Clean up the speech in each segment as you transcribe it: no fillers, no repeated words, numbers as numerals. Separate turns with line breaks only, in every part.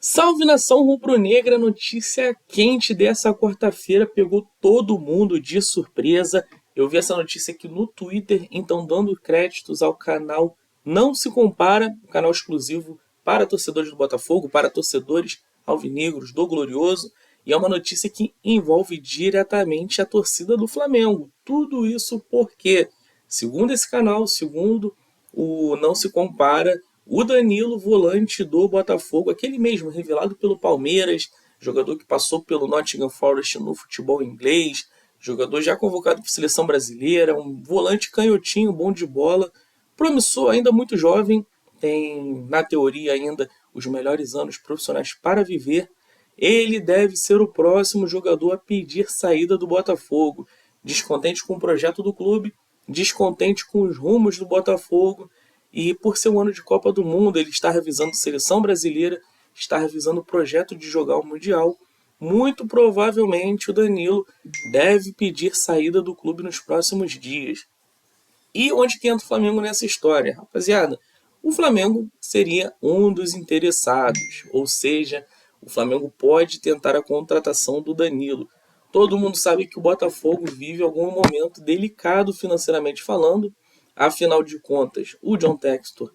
Salve nação rubro-negra, notícia quente dessa quarta-feira pegou todo mundo de surpresa. Eu vi essa notícia aqui no Twitter, então dando créditos ao canal Não Se Compara, um canal exclusivo para torcedores do Botafogo, para torcedores alvinegros do Glorioso, e é uma notícia que envolve diretamente a torcida do Flamengo. Tudo isso porque, segundo esse canal, segundo o Não Se Compara, o Danilo, volante do Botafogo, aquele mesmo revelado pelo Palmeiras, jogador que passou pelo Nottingham Forest no futebol inglês, jogador já convocado para a seleção brasileira, um volante canhotinho, bom de bola, promissor, ainda muito jovem, tem na teoria ainda os melhores anos profissionais para viver. Ele deve ser o próximo jogador a pedir saída do Botafogo, descontente com o projeto do clube, descontente com os rumos do Botafogo. E por ser um ano de Copa do Mundo, ele está revisando seleção brasileira, está revisando o projeto de jogar o Mundial. Muito provavelmente o Danilo deve pedir saída do clube nos próximos dias. E onde que entra o Flamengo nessa história, rapaziada? O Flamengo seria um dos interessados, ou seja, o Flamengo pode tentar a contratação do Danilo. Todo mundo sabe que o Botafogo vive algum momento delicado financeiramente falando. Afinal de contas, o John Textor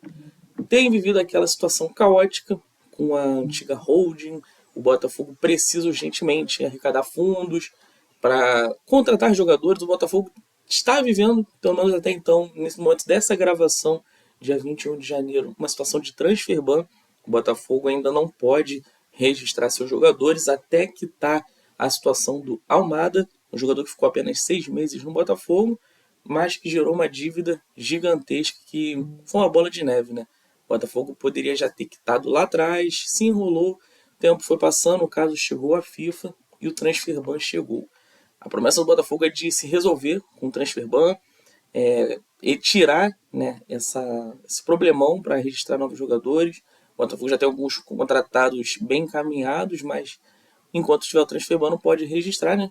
tem vivido aquela situação caótica com a antiga holding. O Botafogo precisa urgentemente arrecadar fundos para contratar jogadores. O Botafogo está vivendo, pelo menos até então, nesse momento dessa gravação, dia 21 de janeiro, uma situação de transfer ban. O Botafogo ainda não pode registrar seus jogadores até que está a situação do Almada, um jogador que ficou apenas 6 meses no Botafogo, mas que gerou uma dívida gigantesca que foi uma bola de neve, né? O Botafogo poderia já ter quitado lá atrás, se enrolou, o tempo foi passando, o caso chegou à FIFA e o transfer ban chegou. A promessa do Botafogo é de se resolver com o transfer ban, e tirar, né, esse problemão para registrar novos jogadores. O Botafogo já tem alguns contratados bem encaminhados, mas enquanto tiver o transfer ban não pode registrar, né?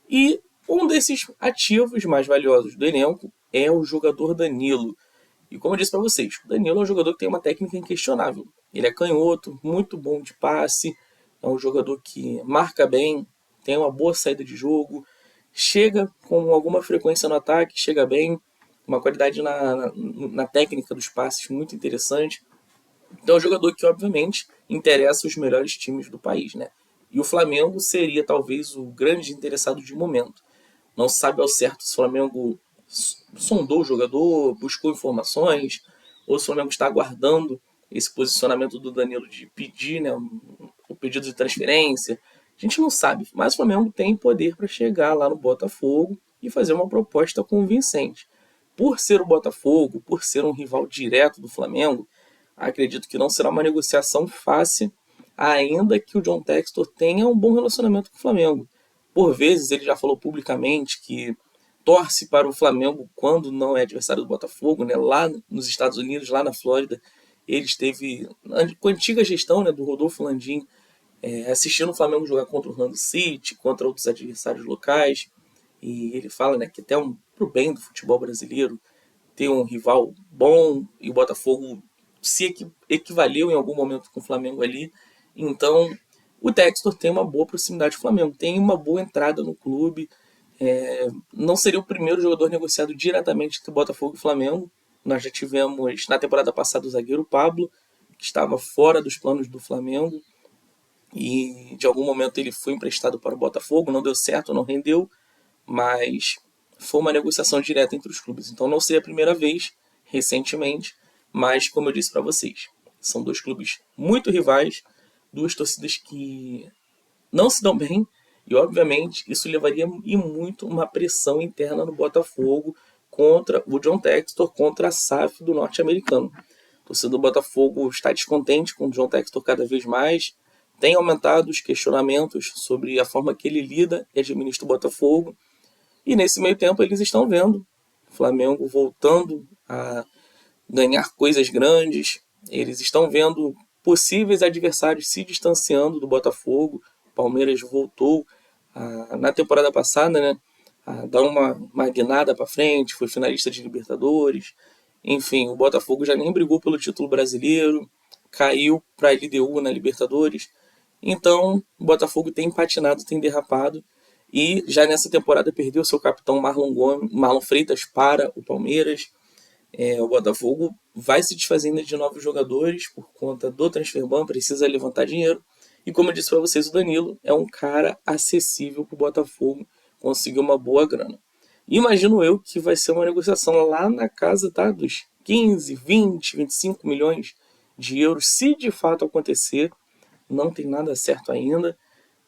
E um desses ativos mais valiosos do elenco é o jogador Danilo. E como eu disse para vocês, o Danilo é um jogador que tem uma técnica inquestionável. Ele é canhoto, muito bom de passe, é um jogador que marca bem, tem uma boa saída de jogo, chega com alguma frequência no ataque, chega bem, uma qualidade na técnica dos passes muito interessante. Então é um jogador que, obviamente, interessa os melhores times do país, né? E o Flamengo seria talvez o grande interessado de momento. Não se sabe ao certo se o Flamengo sondou o jogador, buscou informações, ou se o Flamengo está aguardando esse posicionamento do Danilo de pedir, né, o pedido de transferência. A gente não sabe, mas o Flamengo tem poder para chegar lá no Botafogo e fazer uma proposta convincente. Por ser o Botafogo, por ser um rival direto do Flamengo, acredito que não será uma negociação fácil, ainda que o John Textor tenha um bom relacionamento com o Flamengo. Por vezes ele já falou publicamente que torce para o Flamengo quando não é adversário do Botafogo, né? Lá nos Estados Unidos, lá na Flórida, ele esteve com a antiga gestão, né, do Rodolfo Landim, assistindo o Flamengo jogar contra o Orlando City, contra outros adversários locais, e ele fala, né, que até pro bem do futebol brasileiro ter um rival bom, e o Botafogo se equivaleu em algum momento com o Flamengo ali. Então o Textor tem uma boa proximidade com o Flamengo, tem uma boa entrada no clube. Não seria o primeiro jogador negociado diretamente entre Botafogo e Flamengo. Nós já tivemos na temporada passada o zagueiro Pablo, que estava fora dos planos do Flamengo, e de algum momento ele foi emprestado para o Botafogo, não deu certo, não rendeu, mas foi uma negociação direta entre os clubes. Então não seria a primeira vez, recentemente, mas como eu disse para vocês, são dois clubes muito rivais, duas torcidas que não se dão bem, e obviamente isso levaria e muito uma pressão interna no Botafogo contra o John Textor, contra a SAF do norte-americano. A torcida do Botafogo está descontente com o John Textor cada vez mais, tem aumentado os questionamentos sobre a forma que ele lida e administra o Botafogo, e nesse meio tempo eles estão vendo o Flamengo voltando a ganhar coisas grandes, eles estão vendo possíveis adversários se distanciando do Botafogo. O Palmeiras voltou na temporada passada, né, a dar uma guinada para frente, foi finalista de Libertadores. Enfim, o Botafogo já nem brigou pelo título brasileiro, caiu para a LDU na Libertadores. Então, o Botafogo tem patinado, tem derrapado. E já nessa temporada perdeu seu capitão Marlon Freitas para o Palmeiras. O Botafogo vai se desfazendo de novos jogadores por conta do transferban, precisa levantar dinheiro. E como eu disse para vocês, o Danilo é um cara acessível para o Botafogo conseguir uma boa grana. Imagino eu que vai ser uma negociação lá na casa, tá, dos 15, 20, 25 milhões de euros, se de fato acontecer. Não tem nada certo ainda.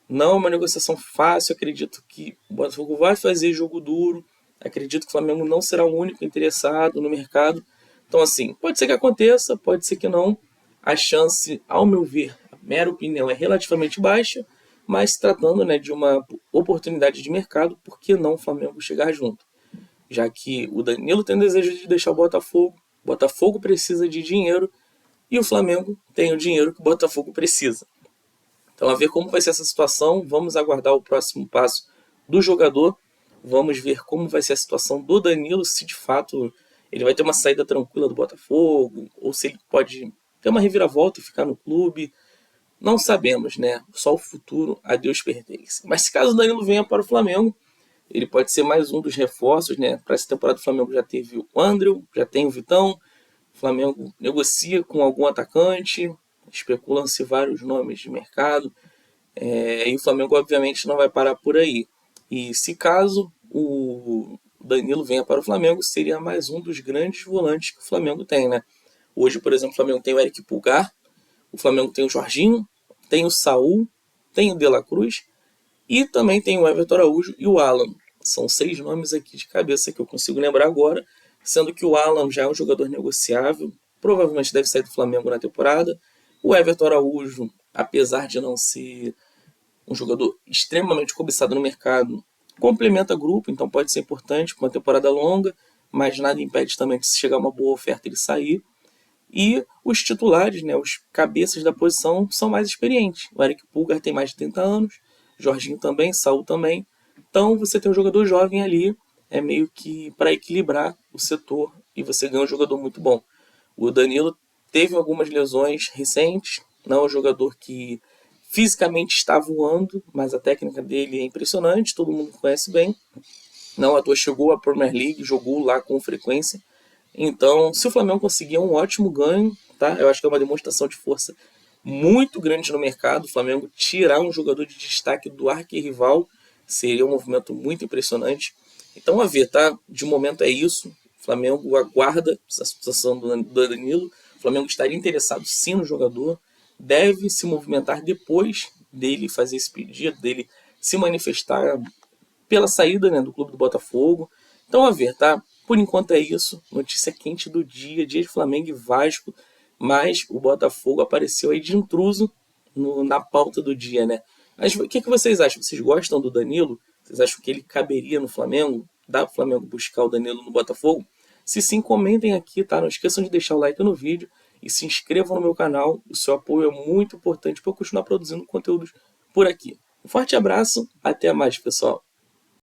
Não é uma negociação fácil, acredito que o Botafogo vai fazer jogo duro, acredito que o Flamengo não será o único interessado no mercado. Então, assim, pode ser que aconteça, pode ser que não. A chance, ao meu ver, a mera opinião, é relativamente baixa, mas tratando, né, de uma oportunidade de mercado, por que não o Flamengo chegar junto? Já que o Danilo tem desejo de deixar o Botafogo precisa de dinheiro e o Flamengo tem o dinheiro que o Botafogo precisa. Então, a ver como vai ser essa situação, vamos aguardar o próximo passo do jogador, vamos ver como vai ser a situação do Danilo, se de fato ele vai ter uma saída tranquila do Botafogo, ou se ele pode ter uma reviravolta e ficar no clube. Não sabemos, né? Só o futuro a Deus pertence. Mas se caso o Danilo venha para o Flamengo, ele pode ser mais um dos reforços, né? Para essa temporada o Flamengo já teve o André, já tem o Vitão, o Flamengo negocia com algum atacante, especulam-se vários nomes de mercado, e o Flamengo obviamente não vai parar por aí. E se caso o Danilo venha para o Flamengo, seria mais um dos grandes volantes que o Flamengo tem, né? Hoje, por exemplo, o Flamengo tem o Eric Pulgar, o Flamengo tem o Jorginho, tem o Saul, tem o De La Cruz e também tem o Everton Araújo e o Alan. São 6 nomes aqui de cabeça que eu consigo lembrar agora, sendo que o Alan já é um jogador negociável, provavelmente deve sair do Flamengo na temporada. O Everton Araújo, apesar de não ser um jogador extremamente cobiçado no mercado, complementa grupo, então pode ser importante para uma temporada longa, mas nada impede também de se chegar uma boa oferta ele sair. E os titulares, né, os cabeças da posição, são mais experientes. O Eric Pulgar tem mais de 30 anos, Jorginho também, Saul também. Então você tem um jogador jovem ali, é meio que para equilibrar o setor e você ganha um jogador muito bom. O Danilo teve algumas lesões recentes, não é um jogador que fisicamente está voando, mas a técnica dele é impressionante, todo mundo conhece bem. Não à toa chegou à Premier League, jogou lá com frequência. Então, se o Flamengo conseguir um ótimo ganho, tá? Eu acho que é uma demonstração de força muito grande no mercado. O Flamengo tirar um jogador de destaque do arquirrival seria um movimento muito impressionante. Então, a ver, tá? De momento é isso. O Flamengo aguarda a situação do Danilo. O Flamengo estaria interessado sim no jogador. Deve se movimentar depois dele fazer esse pedido, dele se manifestar pela saída, né, do clube do Botafogo. Então, a ver, tá? Por enquanto é isso. Notícia quente do dia, dia de Flamengo e Vasco. Mas o Botafogo apareceu aí de intruso na pauta do dia, né? Mas o que vocês acham? Vocês gostam do Danilo? Vocês acham que ele caberia no Flamengo? Dá para o Flamengo buscar o Danilo no Botafogo? Se sim, comentem aqui, tá? Não esqueçam de deixar o like no vídeo e se inscrevam no meu canal. O seu apoio é muito importante para eu continuar produzindo conteúdos por aqui. Um forte abraço, até mais, pessoal.